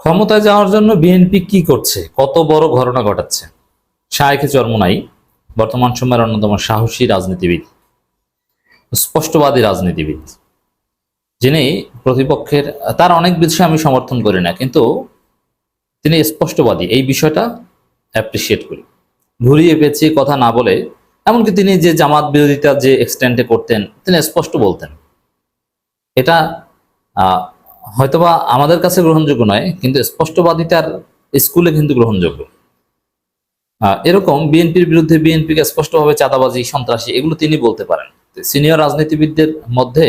ক্ষমতায় যাওয়ার জন্য বিএনপি কি করছে, কত বড় ঘটনা ঘটাচ্ছে। শায়েখে চরমোনাই বর্তমান সময়ের অন্যতম সাহসী রাজনীতিবিদ, স্পষ্টবাদী রাজনীতিবিদ, যিনি প্রতিপক্ষের, তার অনেক বিষয়ে আমি সমর্থন করি না, কিন্তু তিনি স্পষ্টবাদী, এই বিষয়টা অ্যাপ্রিসিয়েট করি। ঘুরিয়ে পেঁচিয়ে কথা না বলে, এমনকি তিনি যে জামাত বিরোধিতা যে এক্সটেন্টে করতেন, তিনি স্পষ্ট বলতেন। এটা আহ, হয়তোবা আমাদের কাছে গ্রহণযোগ্য নয়, কিন্তু স্পষ্টবাদিতার স্কুলে কিন্তু গ্রহণযোগ্য। এরকম বিএনপির বিরুদ্ধে, বিএনপিকে স্পষ্টভাবে চাঁদাবাজি, সন্ত্রাসী, এগুলো তিনি বলতে পারেন। সিনিয়র রাজনীতিবিদদের মধ্যে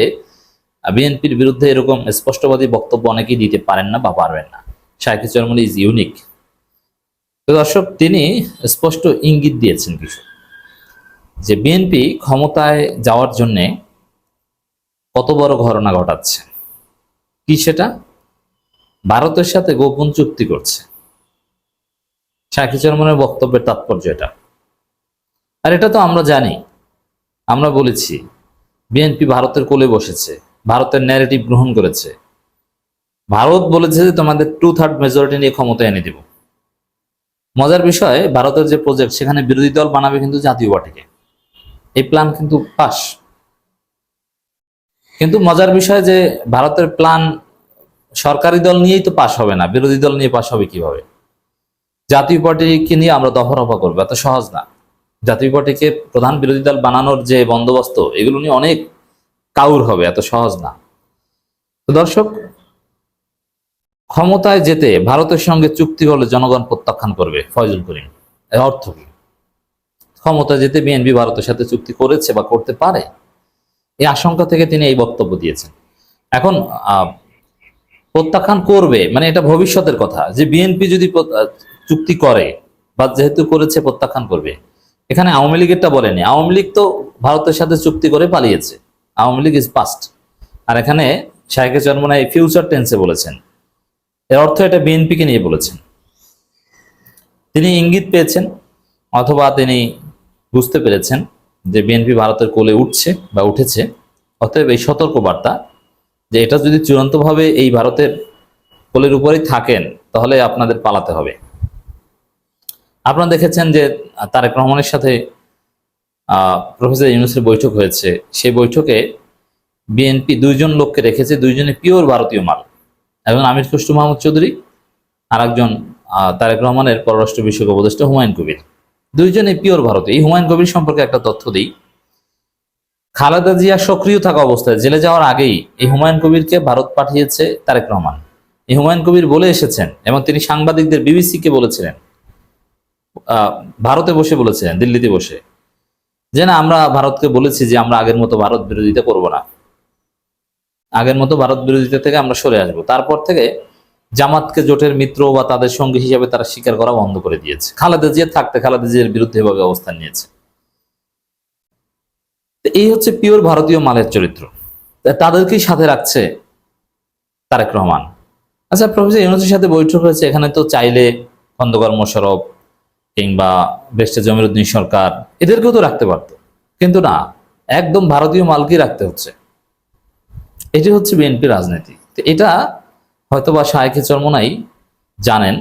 বিএনপির বিরুদ্ধে এরকম স্পষ্টবাদী বক্তব্য অনেকেই দিতে পারেন না বা পারবেন না। শায়েখে চরমোনাই ইজ ইউনিক। তো দর্শক, তিনি স্পষ্ট ইঙ্গিত দিয়েছেন কিছু, যে বিএনপি ক্ষমতায় যাওয়ার জন্যে কত বড় ঘটনা ঘটাচ্ছে। কি সেটা? ভারতের সাথে গোপন চুক্তি করছে। শায়েখে চরমোনাইয়ের বক্তব্যের তাৎপর্য এটা। আর এটা তো আমরা জানি, আমরা বলেছি বিএনপি ভারতের কোলে বসেছে, ভারতের ন্যারেটিভ গ্রহণ করেছে। ভারত বলেছে যে তোমাদের 2/3 মেজরিটি নিয়ে ক্ষমতা এনে দিব। মজার বিষয়, ভারতের যে প্রজেক্ট, সেখানে বিরোধী দল বানাবে কিন্তু জাতীয় পার্টিকে। এই প্ল্যান কিন্তু পাস। কিন্তু মজার বিষয় যে ভারতের প্ল্যান সরকারি দল নিয়েই তো পাস হবে না, বিরোধী দল নিয়ে পাস হবে কিভাবে? জাতীয় পার্টিকে নিয়ে আমরা দফা করবো, এত সহজ না। জাতীয় পার্টিকে প্রধান বিরোধী দল বানানোর যে বন্দোবস্ত, এগুলো নিয়ে অনেক কাউর হবে, এত সহজ না। তো দর্শক, ক্ষমতায় যেতে ভারতের সঙ্গে চুক্তি হলে জনগণ প্রত্যাখ্যান করবে, ফয়জুল করিম। এর অর্থ কি? ক্ষমতায় যেতে বিএনপি ভারতের সাথে চুক্তি করেছে বা করতে পারে, এই আশঙ্কা থেকে তিনি এই বক্তব্য দিয়েছেন। এখন প্রত্যাখ্যান করবে মানে এটা ভবিষ্যতের কথা, যে বিএনপি যদি চুক্তি করে বা যেহেতু করেছে, প্রত্যাখ্যান করবে। এখানে আওয়ামী লীগেরটা বলেনি। আওয়ামী লীগ তো ভারতের সাথে চুক্তি করে পালিয়েছে, আওয়ামী লীগ ইজ পাস্ট। আর এখানে শায়েখে চরমোনাই ফিউচার টেন্সে বলেছেন। এর অর্থ এটা বিএনপিকে নিয়ে বলেছেন। তিনি ইঙ্গিত পেয়েছেন, অথবা তিনি বুঝতে পেরেছেন যে বিএনপি ভারতের কোলে উঠছে বা উঠেছে। অতএব এই সতর্ক বার্তা, যে এটা যদি চূড়ান্তভাবে এই ভারতের কোলের উপরেই থাকেন, তাহলে আপনাদের পালাতে হবে। আপনারা দেখেছেন যে তারেক রহমানের সাথে প্রফেসর ইউনূসের বৈঠক হয়েছে। সেই বৈঠকে বিএনপি দুইজন লোককে রেখেছে, দুইজনে পিওর ভারতীয় মাল। একজন আমির খসরু মাহমুদ চৌধুরী, আর একজন তারেক রহমানের পররাষ্ট্র বিষয়ক উপদেষ্টা হুমায়ুন কবির। দুইজনে পিওর ভারতীয়। এই হুমায়ুন কবির সম্পর্কে একটা তথ্য দিই। খালেদা জিয়া সক্রিয় থাকা অবস্থায়, জেলে যাওয়ার আগেই এই হুমায়ুন কবিরকে ভারত পাঠিয়েছে তারেক রহমান। এই হুমায়ুন কবির বলে এসেছেন, এবং তিনি সাংবাদিকদের, বিবিসিকে বলেছিলেন, ভারতে বসে বলেছিলেন, দিল্লিতে বসে, যে না, আমরা ভারতকে বলেছি যে আমরা আগের মতো ভারত বিরোধিতা করব না, আগের মতো ভারত বিরোধিতা থেকে আমরা সরে আসবো। তারপর থেকে জামাতকে জোটের মিত্র বা তাদের সঙ্গী হিসেবে তারা স্বীকার করা বন্ধ করে দিয়েছে। খালেদা জিয়া থাকতে খালেদা জিয়ার বিরুদ্ধে এভাবে অবস্থান নিয়েছে। এই হচ্ছে পিওর ভারতীয় মালের চরিত্র। তাদেরকেই সাথে রাখছে তারেক রহমান। আচ্ছা, প্রফেসর ইউনূসের সাথে বৈঠক হয়েছে, এখানে তো চাইলে খন্দকার মোশাররফ কিংবা ব্যারিস্টার জমিরুদ্দিন সরকার, এদেরকেও তো রাখতে পারতো, কিন্তু না, একদম ভারতীয় মালকেই রাখতে হচ্ছে। এটি হচ্ছে বিএনপি রাজনীতি। তো এটা হয়তোবা শায়েখে চরমোনাই জানেন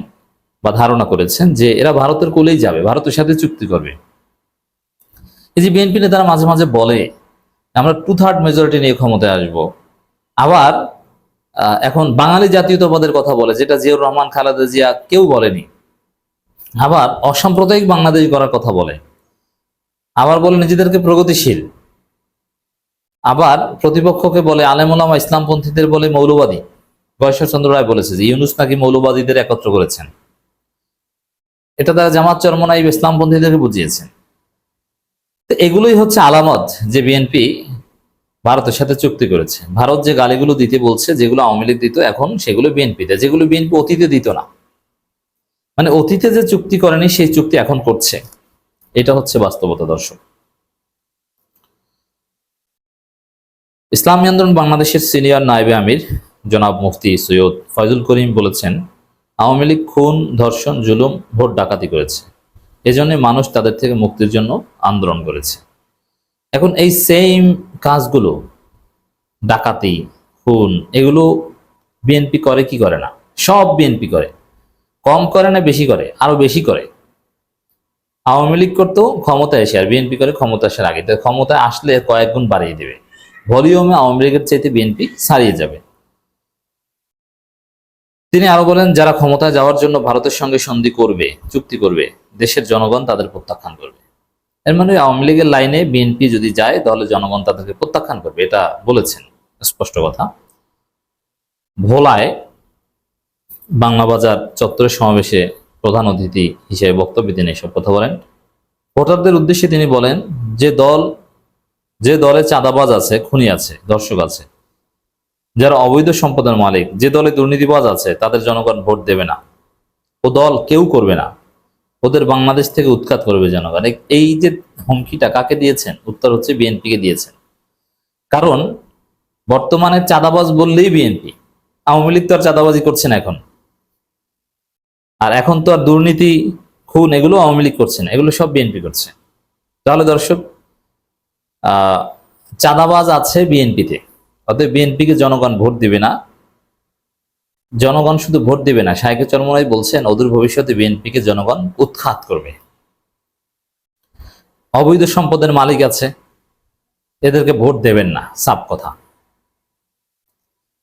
বা ধারণা করেছেন যে এরা ভারতের কোলেই যাবে, ভারতের সাথে চুক্তি করবে। এই যে বিএনপি নেতারা মাঝে মাঝে বলে আমরা 2/3 মেজরিটি নিয়ে ক্ষমতায় আসবো, আবার এখন বাঙালি জাতীয়তাবাদের কথা বলে, যেটা জিয়াউর রহমান, খালেদা জিয়া কেউ বলেনি। আবার অসাম্প্রদায়িক বাংলাদেশ গড়ার কথা বলে, আবার বলে নিজেদেরকে প্রগতিশীল। আবার প্রতিপক্ষকে বলে আলেম ওলামা, ইসলামপন্থীদের বলে মৌলবাদী। গয়েশ্বরচন্দ্র রায় বলেছে যে ইউনূস নাকি মৌলবাদীদের একত্র করেছেন। এটা তারা জামাত চরমোনাই ইসলামপন্থীদেরকে বুঝিয়েছেন। তো এগুলোই হচ্ছে আলামত যে বিএনপি ভারতের সাথে চুক্তি করেছে। ভারত যে গালিগুলো দিতে বলছে, যেগুলো আওয়ামী লীগ দিত, এখন সেগুলো বিএনপি দেয়, যেগুলো বিএনপি অতীতে দিত না। মানে অতীতে যে চুক্তি করেনি, সেই চুক্তি এখন করছে। এটা হচ্ছে বাস্তবতা। দর্শক, ইসলামী আন্দোলন বাংলাদেশের সিনিয়র নায়েবে আমির জনাব মুফতি সৈয়দ ফয়জুল করিম বলেছেন, আওয়ামী লীগ খুন, ধর্ষণ, জুলুম, ভোট ডাকাতি করেছে। এজন্য মানুষ তাদের থেকে মুক্তির জন্য আন্দোলন করেছে। এখন এই সেম কাজগুলো, ডাকাতি, খুন, এগুলো বিএনপি করে কি করে না? সব বিএনপি করে, কম করে না বেশি করে, আরো বেশি করে। আওয়ামী লীগ করতো ক্ষমতায় এসে, আর বিএনপি করে ক্ষমতা আসার আগে। ক্ষমতায় আসলে কয়েক গুণ বাড়িয়ে দেবে, ভলিউমে আওয়ামী লীগের চাইতে বিএনপি ছাড়িয়ে যাবে। তিনি আরো বলেন, যারা ক্ষমতায় যাওয়ার জন্য ভারতের সঙ্গে সন্ধি করবে, চুক্তি করবে, দেশের জনগণ তাদের প্রত্যাখ্যান করবে। এর মানে আওয়ামী লীগের লাইনে বিএনপি যদি যায় তাহলে জনগণ তাদেরকে প্রত্যাখ্যান করবে, এটা বলেছেন স্পষ্ট কথা। ভোলায় বাংলা বাজার চত্বরের সমাবেশে প্রধান অতিথি হিসেবে বক্তব্য তিনি এসব কথা বলেন। ভোটারদের উদ্দেশ্যে তিনি বলেন, যে দলে চাঁদাবাজ আছে, খুনি আছে, দর্শক আছে, যারা অবৈধ সম্পদের মালিক, যে দলে দুর্নীতিবাজ আছে, তাদের জনগণ ভোট দেবে না। ও দল কেউ করবে না, ওদের বাংলাদেশ থেকে উৎখাত করবে জনগণ। এই যে হুমকিটা কাকে দিয়েছেন? উত্তর হচ্ছে বিএনপিকে দিয়েছেন। কারণ বর্তমানে চাঁদাবাজ বললেই বিএনপি, আওয়ামী লীগ তো আর চাঁদাবাজি করছে না এখন। আর এখন তো আর দুর্নীতি, খুন এগুলো আওয়ামী লীগ করছে না, এগুলো সব বিএনপি করছে। তাহলে দর্শক, চাঁদাবাজ আছে বিএনপিতে, অতএব বিএনপিকে জনগণ ভোট দিবে না। জনগণ শুধু ভোট দিবে না, শাইখে চরমোনাই বলছেন অদূর ভবিষ্যতে বিএনপিকে জনগণ উৎখাত করবে। অবৈধ সম্পদের মালিক আছে, এদেরকে ভোট দেবেন না, সাফ কথা।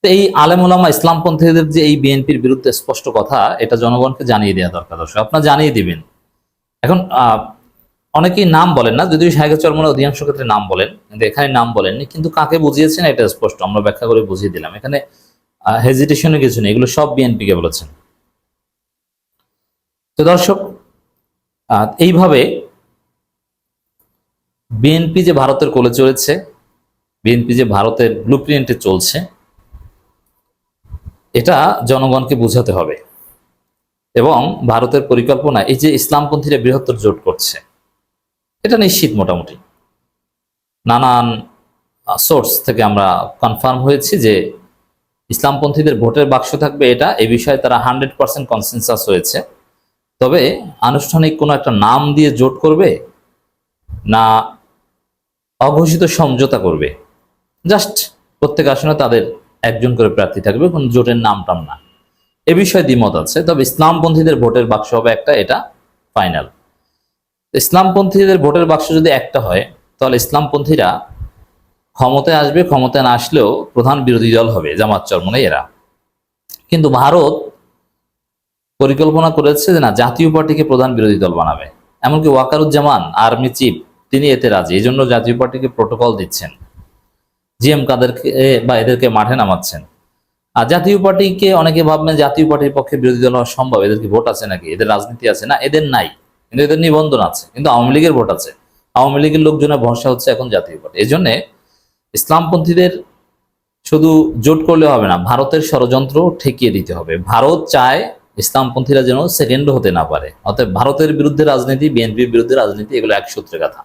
এই আলেম ওলামা ইসলামপন্থীদের যে এই বিএনপির বিরুদ্ধে স্পষ্ট কথা, এটা জনগণকে জানিয়ে দেওয়া দরকার। দর্শক, আপনারা জানিয়ে দিবেন। এখন অনেকেই নাম বলেন না, যদিও শাইখে চরমোনাই অধিকাংশ ক্ষেত্রে নাম বলেন, কিন্তু এখানে নাম বলেননি। কিন্তু কাকে বুঝিয়েছেন এটা স্পষ্ট, আমরা ব্যাখ্যা করে বুঝিয়ে দিলাম। এখানে হেজিটেশনের কিছু নেই, এগুলো সব বিএনপি কে বলেছেন। তো দর্শক, এইভাবে বিএনপি যে ভারতের কোলে চলেছে, বিএনপি যে ভারতের ব্লুপ্রিন্টে চলছে, এটা জনগণকে বোঝাতে হবে। এবং ভারতের পরিকল্পনা, এই যে ইসলামপন্থীরা বৃহত্তর জোট করছে, এটা নিশ্চিত মোটামুটি নানান সোর্স থেকে আমরা কনফার্ম হয়েছি যে ইসলামপন্থীদের ভোটের বাক্স থাকবে, এটা এই বিষয়ে তারা 100% কনসেনসাস হয়েছে। তবে আনুষ্ঠানিক কোনো একটা নাম দিয়ে জোট করবে না অঘোষিত সমঝোতা করবে, জাস্ট প্রত্যেক আসনে তাদের একজন করে প্রার্থী থাকবে, কোন জোটের নাম টাম না, এ বিষয়ে দ্বিমত আছে। তবে ইসলামপন্থীদের ভোটের বাক্স হবে একটা, এটা ফাইনাল। ইসলামপন্থীদের ভোটের বাক্স যদি একটা হয়, তাহলে ইসলামপন্থীরা ক্ষমতায় আসবে, ক্ষমতায় না আসলেও প্রধান বিরোধী দল হবে জামাত চরমোনাই এরা। কিন্তু ভারত পরিকল্পনা করেছে যে না, জাতীয় পার্টিকে প্রধান বিরোধী দল বানাবে। এমনকি ওয়াকারুজ্জামান আর্মি চিফ তিনি এতে রাজি, এই জন্য জাতীয় পার্টিকে প্রোটোকল দিচ্ছেন, জিএম কাদেরকে বা এদেরকে মাঠে নামাচ্ছেন। আর জাতীয় পার্টিকে অনেকে ভাববেন জাতীয় পার্টির পক্ষে বিরোধী দল হওয়া সম্ভব, এদের কি ভোট আছে নাকি, এদের রাজনীতি আছে? না, এদের নাই, কিন্তু এদের নিবন্ধন আছে। কিন্তু আওয়ামী লীগের ভোট আছে, আওয়ামী লীগের লোকজনের ভরসা হচ্ছে এখন জাতীয় পার্টি। এই জন্য ইসলামপন্থীদের শুধু জোট করলে হবে না, ভারতের ষড়যন্ত্র ঠেকিয়ে দিতে হবে। ভারত চায় ইসলামপন্থীরা যেন সেকেন্ড হতে না পারে। অতএব ভারতের বিরুদ্ধে রাজনীতি, বিএনপির বিরুদ্ধে রাজনীতি, এগুলো এক সূত্রে কথা।